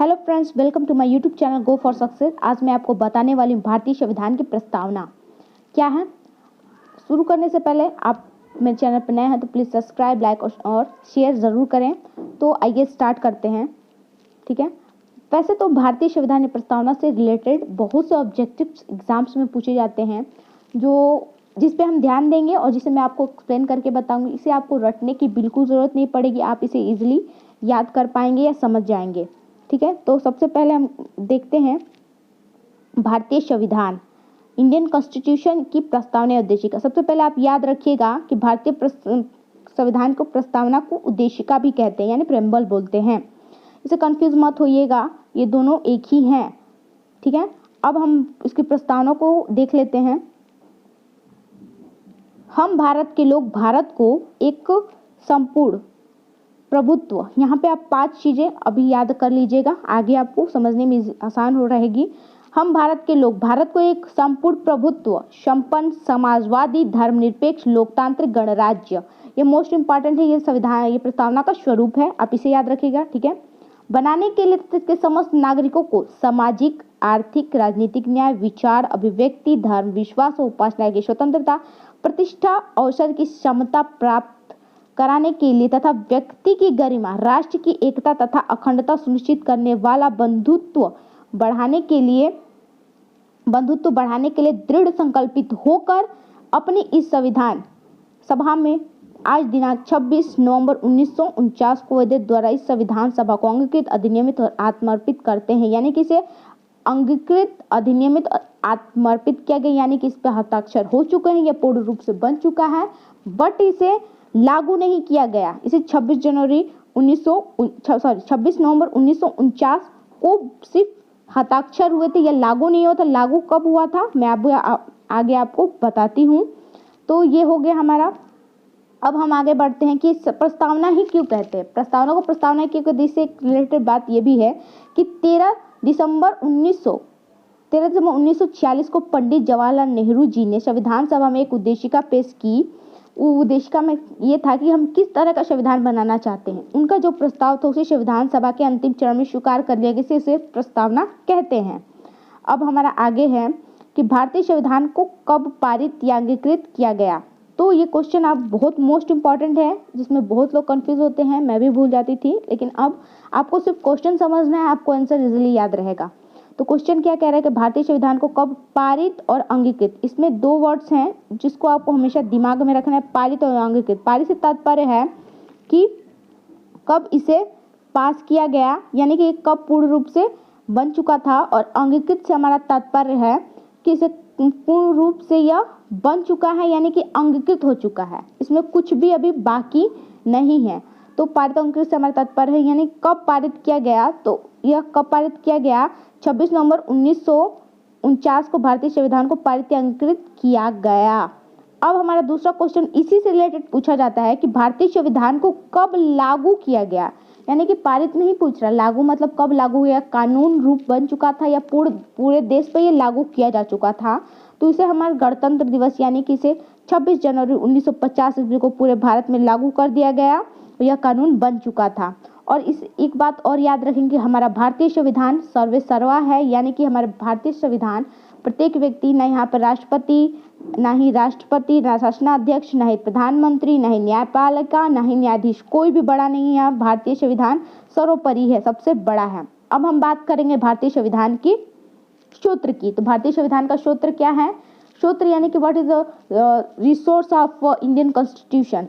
Hello friends, welcome to my YouTube channel go for success. आज मैं आपको बताने वाली हूँ भारतीय संविधान की प्रस्तावना क्या है। शुरू करने से पहले आप मेरे चैनल पर नए हैं तो प्लीज़ सब्सक्राइब, लाइक और शेयर ज़रूर करें। तो आइए स्टार्ट करते हैं। ठीक है, वैसे तो भारतीय संविधान की प्रस्तावना से रिलेटेड बहुत से ऑब्जेक्टिव्स एग्जाम्स में पूछे जाते हैं जिस पे हम ध्यान देंगे और जिसे मैं आपको एक्सप्लेन करके बताऊंगी। इसे आपको रटने की बिल्कुल ज़रूरत नहीं पड़ेगी, आप इसे ईजिली याद कर पाएंगे या समझ जाएंगे। ठीक है, तो सबसे पहले हम देखते हैं भारतीय संविधान, इंडियन कॉन्स्टिट्यूशन की प्रस्तावना उद्देशिका। सबसे पहले आप याद रखिएगा कि भारतीय संविधान को प्रस्तावना को उद्देशिका भी कहते हैं, यानी प्रेम्बल बोलते हैं। इसे कंफ्यूज मत होइएगा, ये दोनों एक ही हैं। ठीक है, अब हम इसकी प्रस्तावना को देख लेते हैं। हम भारत के लोग भारत को एक संपूर्ण प्रभुत्व, यहाँ पे आप 5 चीजें अभी याद कर लीजिएगा, आगे आपको समझने में आसान हो रहेगी। हम भारत के लोग भारत को एक संपूर्ण प्रभुत्व संपन्न समाजवादी धर्मनिरपेक्ष लोकतांत्रिक गणराज्य, ये मोस्ट इंपॉर्टेंट है, ये संविधान, ये प्रस्तावना का स्वरूप है, आप इसे याद रखिएगा। ठीक है, बनाने के लिए इसके समस्त नागरिकों को सामाजिक, आर्थिक, राजनीतिक न्याय, विचार, अभिव्यक्ति, धर्म, विश्वास और उपासना की स्वतंत्रता, प्रतिष्ठा, अवसर की क्षमता प्राप्त कराने के लिए तथा व्यक्ति की गरिमा, राष्ट्र की एकता तथा अखंडता सुनिश्चित करने वाला बंधुत्व बढ़ाने के लिए दृढ़ संकल्पित होकर अपनी इस संविधान सभा में आज दिनांक 26 नवंबर 1949 को वेद द्वारा इस संविधान सभा को अंगीकृत, अधिनियमित और आत्मर्पित करते हैं। यानी कि इसे अंगीकृत, अधिनियमित और आत्मर्पित किया गया, यानी कि इस पर हस्ताक्षर हो चुके हैं, यह पूर्ण रूप से बन चुका है, बट इसे लागू नहीं किया गया। इसे 26 नवंबर 1949 को सिर्फ हस्ताक्षर हुए थे, यह लागू नहीं हुआ था। लागू कब हुआ था मैं आगे आपको बताती हूँ। तो ये हो गया हमारा। अब हम आगे बढ़ते हैं कि प्रस्तावना ही क्यों कहते हैं। प्रस्तावना को प्रस्तावना क्यों कहते हैं, इससे रिलेटेड बात ये भी है कि 13 दिसंबर 1946 को पंडित जवाहरलाल नेहरू जी ने संविधान सभा में एक उद्देशिका पेश की। उद्देशिका में ये था कि हम किस तरह का संविधान बनाना चाहते हैं। उनका जो प्रस्ताव था उसे संविधान सभा के अंतिम चरण में स्वीकार कर लिया गया, इसे प्रस्तावना कहते हैं। अब हमारा आगे है कि भारतीय संविधान को कब पारित या अंगीकृत किया गया। तो ये क्वेश्चन आप बहुत मोस्ट इंपॉर्टेंट है, जिसमें बहुत लोग कंफ्यूज होते हैं, मैं भी भूल जाती थी, लेकिन अब आपको सिर्फ क्वेश्चन समझना है, आपको आंसर इजीली याद रहेगा। तो क्वेश्चन क्या कह रहा है कि भारतीय संविधान को कब पारित और अंगीकृत, इसमें 2 वर्ड्स हैं जिसको आपको हमेशा दिमाग में रखना है, पारित और अंगीकृत। पारित से तात्पर्य है कि कब इसे पास किया गया, यानी कि कब पूर्ण रूप से बन चुका था, और अंगीकृत से हमारा तात्पर्य है कि इसे पूर्ण रूप से यह बन चुका है, यानी कि अंगीकृत हो चुका है, इसमें कुछ भी अभी बाकी नहीं है। तो पारित अंगीकृत से हमारा तात्पर्य है, यानी कब पारित किया गया। तो यह कब पारित किया गया, 26 नवंबर 1949 को भारतीय संविधान को पारित अंगीकृत किया गया। अब हमारा दूसरा क्वेश्चन इसी से रिलेटेड पूछा जाता है कि भारतीय संविधान को कब लागू किया गया, यानी कि पारित नहीं पूछ रहा, लागू मतलब कब लागू हुआ, कानून रूप बन चुका था या पूरे देश पे ये लागू किया जा चुका था। तो इसे हमारा गणतंत्र दिवस, यानी कि इसे 26 जनवरी 1950 ईस्वी को पूरे भारत में लागू कर दिया गया, यह कानून बन चुका था। और इस एक बात और याद रखेंगे, हमारा भारतीय संविधान सर्वे सर्वा है, यानी कि हमारे भारतीय संविधान प्रत्येक व्यक्ति, ना यहाँ पर राष्ट्रपति, ना ही राष्ट्रपति, ना शासनाध्यक्ष, ना ही प्रधानमंत्री, ना ही न्यायपालिका, ना ही न्यायाधीश, कोई भी बड़ा नहीं है। भारतीय संविधान सर्वोपरि है, सबसे बड़ा है। अब हम बात करेंगे भारतीय संविधान की सूत्र की। तो भारतीय संविधान का सूत्र क्या है, सूत्र यानी कि what is the resource of Indian constitution.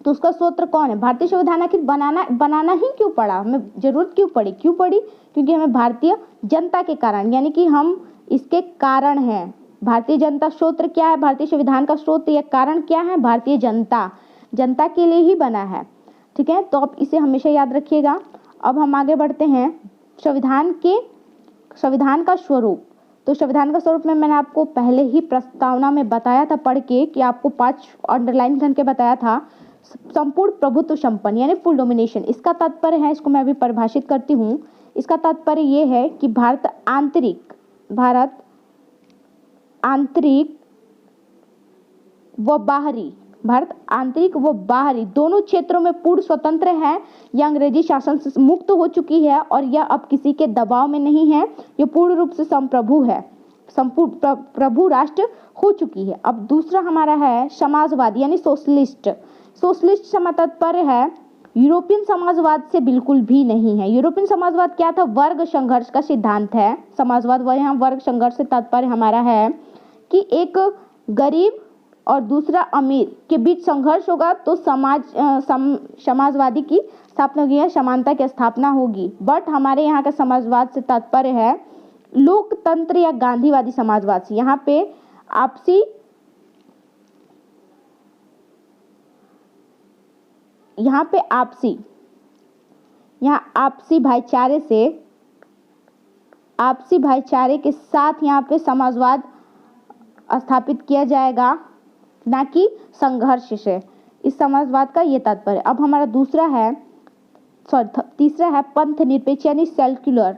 तो उसका सूत्र कौन है। भारतीय संविधान आखिर बनाना ही क्यों पड़ा, हमें जरूरत क्यों पड़ी, क्योंकि हमें भारतीय जनता के कारण, यानी कि हम इसके कारण हैं। भारतीय जनता सूत्र क्या है, भारतीय संविधान का सूत्र या कारण क्या है, भारतीय जनता के लिए ही बना है। ठीक है, तो आप इसे हमेशा याद रखिएगा। अब हम आगे बढ़ते हैं संविधान का स्वरूप। तो संविधान का स्वरूप में मैंने आपको पहले ही प्रस्तावना में बताया था पढ़ के, कि आपको 5 अंडरलाइन करके बताया था। संपूर्ण प्रभुत्व संपन्न, यानी फुल डोमिनेशन, इसका तात्पर्य है, इसको मैं अभी परिभाषित करती हूँ। इसका तात्पर्य ये है कि भारत आंतरिक व बाहरी भारत आंतरिक व बाहरी दोनों क्षेत्रों में पूर्ण स्वतंत्र है। यह अंग्रेजी शासन से मुक्त हो चुकी है और यह अब किसी के दबाव में नहीं है। यह पूर्ण रूप से संप्रभु है, संपूर्ण प्रभु राष्ट्र हो चुकी है। अब दूसरा हमारा है समाजवादी यानी सोशलिस्ट। सोशलिस्ट से तात्पर्य है यूरोपियन समाजवाद से बिल्कुल भी नहीं है। यूरोपियन समाजवाद क्या था? वर्ग संघर्ष का सिद्धांत है समाजवाद। वह यहाँ वर्ग संघर्ष से तात्पर्य हमारा है कि एक गरीब और दूसरा अमीर के बीच संघर्ष होगा तो समाजवादी की स्थापना होगी है, समानता की स्थापना होगी। बट हमारे यहाँ का समाजवाद से तात्पर्य है लोकतंत्र या गांधीवादी समाजवाद से। यहाँ पे आपसी भाईचारे के साथ यहाँ पे समाजवाद स्थापित किया जाएगा, ना कि संघर्ष से। इस समाजवाद का ये तात्पर्य। अब हमारा तीसरा है पंथ निरपेक्ष यानी सेक्युलर।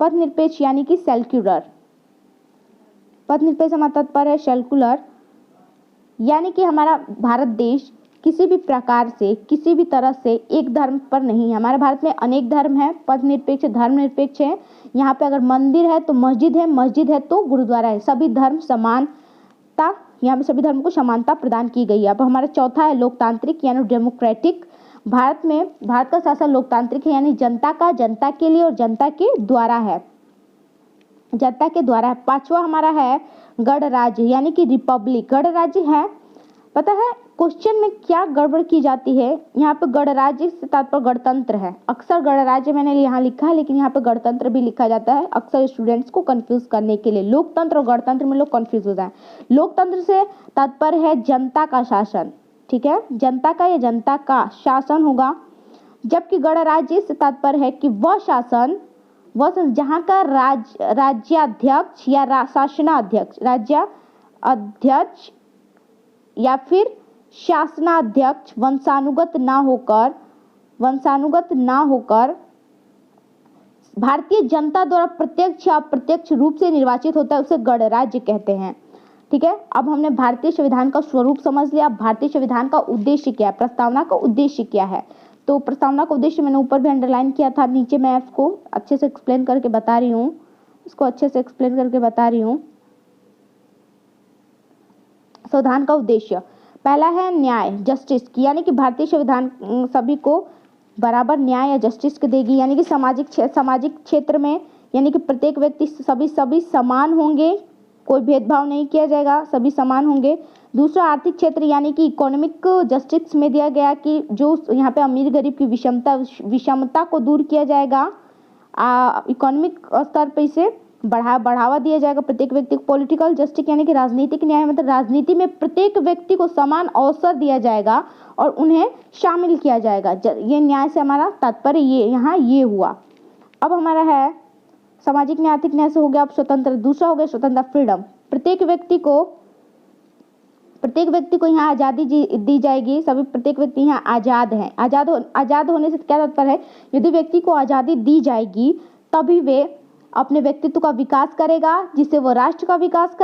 पथ निरपेक्ष यानी कि सेक्युलर। पथ निरपेक्ष हमारा तात्पर्य है सेक्युलर, यानी कि हमारा भारत देश किसी भी प्रकार से किसी भी तरह से एक धर्म पर नहीं है। हमारे भारत में अनेक धर्म है। पथ निरपेक्ष धर्म निरपेक्ष है। यहाँ पे अगर मंदिर है तो मस्जिद है, मस्जिद है तो गुरुद्वारा है। सभी धर्म समानता, यहाँ पे सभी धर्म को समानता प्रदान की गई है। अब हमारा चौथा है लोकतांत्रिक यानी डेमोक्रेटिक। भारत का शासन लोकतांत्रिक है, यानी जनता का, जनता के लिए और जनता के द्वारा है, जनता के द्वारा है। पांचवा हमारा है गणराज्य यानी कि रिपब्लिक। गणराज्य है, पता है क्वेश्चन में क्या गड़बड़ की जाती है? यहाँ पे गणराज्य से तात्पर्य गणतंत्र है। अक्सर गणराज्य मैंने यहाँ लिखा है, लेकिन यहाँ पे गणतंत्र भी लिखा जाता है, अक्सर स्टूडेंट्स को कंफ्यूज करने के लिए। लोकतंत्र और गणतंत्र में लोग कंफ्यूज हो जाए। लोकतंत्र से तात्पर्य है जनता का शासन, ठीक है, जनता का या जनता का शासन होगा। जबकि गणराज्य से तात्पर्य है कि वह शासन जहाँ का राज्याध्यक्ष या शासनाध्यक्ष, राज्याध्यक्ष या फिर शासनाध्यक्ष वंशानुगत ना होकर भारतीय जनता द्वारा प्रत्यक्ष या अप्रत्यक्ष रूप से निर्वाचित होता है, उसे गणराज्य कहते हैं। ठीक है, अब हमने भारतीय संविधान का स्वरूप समझ लिया। भारतीय संविधान का उद्देश्य क्या है, प्रस्तावना का उद्देश्य क्या है? तो प्रस्तावना का उद्देश्य मैंने ऊपर भी अंडरलाइन किया था, नीचे मैं इसको अच्छे से एक्सप्लेन करके बता रही हूँ। संविधान का उद्देश्य पहला है न्याय, जस्टिस की, यानी कि भारतीय संविधान सभी को बराबर न्याय या जस्टिस को देगी, यानी कि सामाजिक क्षेत्र में, यानी कि प्रत्येक व्यक्ति सभी समान होंगे, कोई भेदभाव नहीं किया जाएगा, सभी समान होंगे। दूसरा आर्थिक क्षेत्र यानी कि इकोनॉमिक जस्टिस में दिया गया कि जो यहाँ पे अमीर गरीब की विषमता को दूर किया जाएगा, इकोनॉमिक स्तर पर इसे बढ़ावा दिया जाएगा प्रत्येक व्यक्ति को। पॉलिटिकल जस्टिस यानी कि राजनीतिक न्याय, मतलब राजनीति में प्रत्येक व्यक्ति को समान अवसर दिया जाएगा और उन्हें शामिल किया जाएगा। ये न्याय से हमारा तात्पर्य ये हुआ। अब हमारा है सामाजिक न्याय, आर्थिक न्याय से हो गया। अब स्वतंत्र, दूसरा हो गया स्वतंत्र, फ्रीडम। प्रत्येक व्यक्ति को यहाँ आज़ादी दी जाएगी। प्रत्येक व्यक्ति यहाँ आज़ाद है। आज़ाद होने से क्या तात्पर्य है? यदि व्यक्ति को आज़ादी दी जाएगी तभी वे अपने व्यक्तित्व का विकास करेगा, जिससे वो राष्ट्र का विकास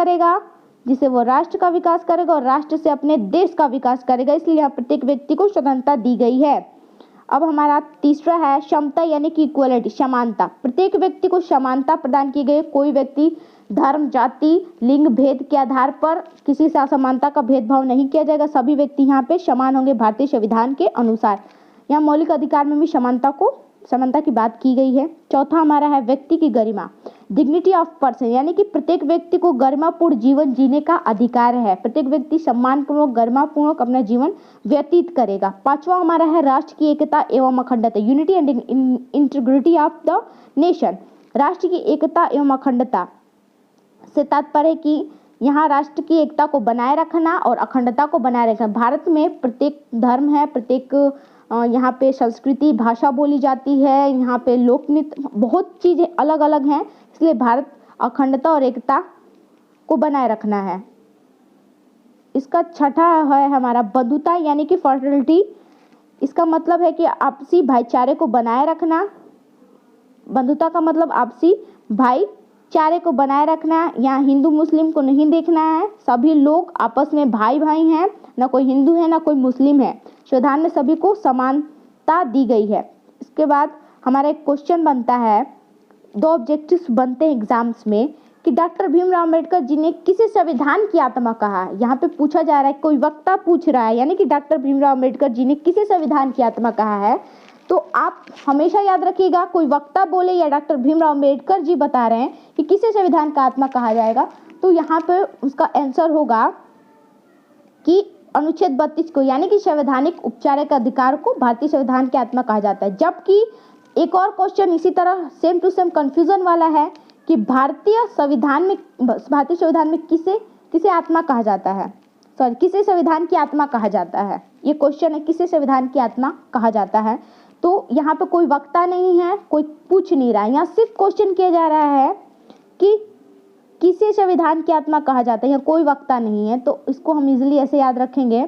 करेगा और राष्ट्र से अपने देश का विकास करेगा। इसलिए यहाँ प्रत्येक व्यक्ति को स्वतंत्रता दी गई है। अब हमारा तीसरा है समता यानी कि इक्वलिटी, समानता। प्रत्येक व्यक्ति को समानता प्रदान की गई। कोई व्यक्ति धर्म, जाति, लिंग भेद के आधार पर किसी से असमानता का भेदभाव नहीं किया जाएगा। सभी व्यक्ति यहाँ पे समान होंगे भारतीय संविधान के अनुसार। यहाँ मौलिक अधिकार में भी समानता की बात की गई है। चौथा हमारा है व्यक्ति की गरिमा, डिग्निटी ऑफ पर्सन, यानी कि प्रत्येक व्यक्ति को गरिमापूर्ण जीवन जीने का अधिकार है। प्रत्येक व्यक्ति सम्मानपूर्वक, गरिमापूर्वक अपना जीवन व्यतीत करेगा। पांचवा हमारा है राष्ट्र की एकता एवं अखंडता, unity and integrity of the nation. राष्ट्र की एकता एवं अखंडता से तात्पर्य है कि यहाँ राष्ट्र की एकता को बनाए रखना और अखंडता को बनाए रखना। भारत में प्रत्येक धर्म है, प्रत्येक यहाँ पे संस्कृति, भाषा बोली जाती है, यहाँ पे लोक नृत्य, बहुत चीज़ें अलग अलग हैं। इसलिए भारत अखंडता और एकता को बनाए रखना है। इसका छठा है हमारा बंधुता यानी कि फ्रेटर्निटी। इसका मतलब है कि आपसी भाईचारे को बनाए रखना। बंधुता का मतलब आपसी भाईचारा भाईचारे को बनाए रखना है। यहाँ हिंदू मुस्लिम को नहीं देखना है, सभी लोग आपस में भाई भाई हैं, ना कोई हिंदू है ना कोई मुस्लिम है। संविधान में सभी को समानता दी गई है। इसके बाद हमारा एक क्वेश्चन बनता है, 2 ऑब्जेक्टिव्स बनते हैं एग्जाम्स में कि डॉक्टर भीमराव अंबेडकर जी ने किसे संविधान की आत्मा कहा है। यहाँ पे पूछा जा रहा है, कोई वक्ता पूछ रहा है, यानी कि डॉक्टर भीमराव अंबेडकर जी ने किसे संविधान की आत्मा कहा है। तो आप हमेशा याद रखिएगा, कोई वक्ता बोले या डॉक्टर भीमराव अंबेडकर जी बता रहे हैं कि किसे संविधान का आत्मा कहा जाएगा, तो यहाँ पे उसका आंसर होगा कि अनुच्छेद 32 को, यानी कि संवैधानिक उपचारिक अधिकार को भारतीय संविधान की आत्मा कहा जाता है। जबकि एक और क्वेश्चन इसी तरह सेम टू सेम कंफ्यूजन वाला है कि भारतीय संविधान में किसे आत्मा कहा जाता है, सॉरी किसे संविधान की आत्मा कहा जाता है। ये क्वेश्चन है, किसे संविधान की आत्मा कहा जाता है। तो यहाँ पे कोई वक्ता नहीं है, कोई पूछ नहीं रहा है, यहाँ सिर्फ क्वेश्चन किया जा रहा है कि किसे संविधान की आत्मा कहा जाता है, यहाँ कोई वक्ता नहीं है। तो इसको हम इजीली ऐसे याद रखेंगे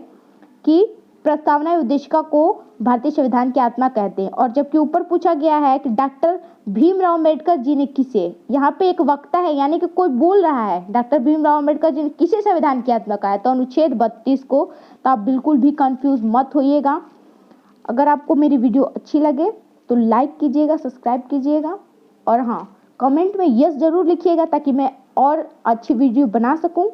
कि प्रस्तावना उद्देशिका को भारतीय संविधान की आत्मा कहते हैं। और जबकि ऊपर पूछा गया है कि डॉक्टर भीमराव अंबेडकर जी ने किसे, यहाँ पे एक वक्ता है, यानी कि कोई बोल रहा है, डॉक्टर भीमराव अंबेडकर जी ने किसे संविधान की आत्मा कहा है, तो अनुच्छेद 32 को। तो आप बिल्कुल भी कंफ्यूज मत होइएगा। अगर आपको मेरी वीडियो अच्छी लगे तो लाइक कीजिएगा, सब्सक्राइब कीजिएगा, और हाँ, कमेंट में यस जरूर लिखिएगा ताकि मैं और अच्छी वीडियो बना सकूं।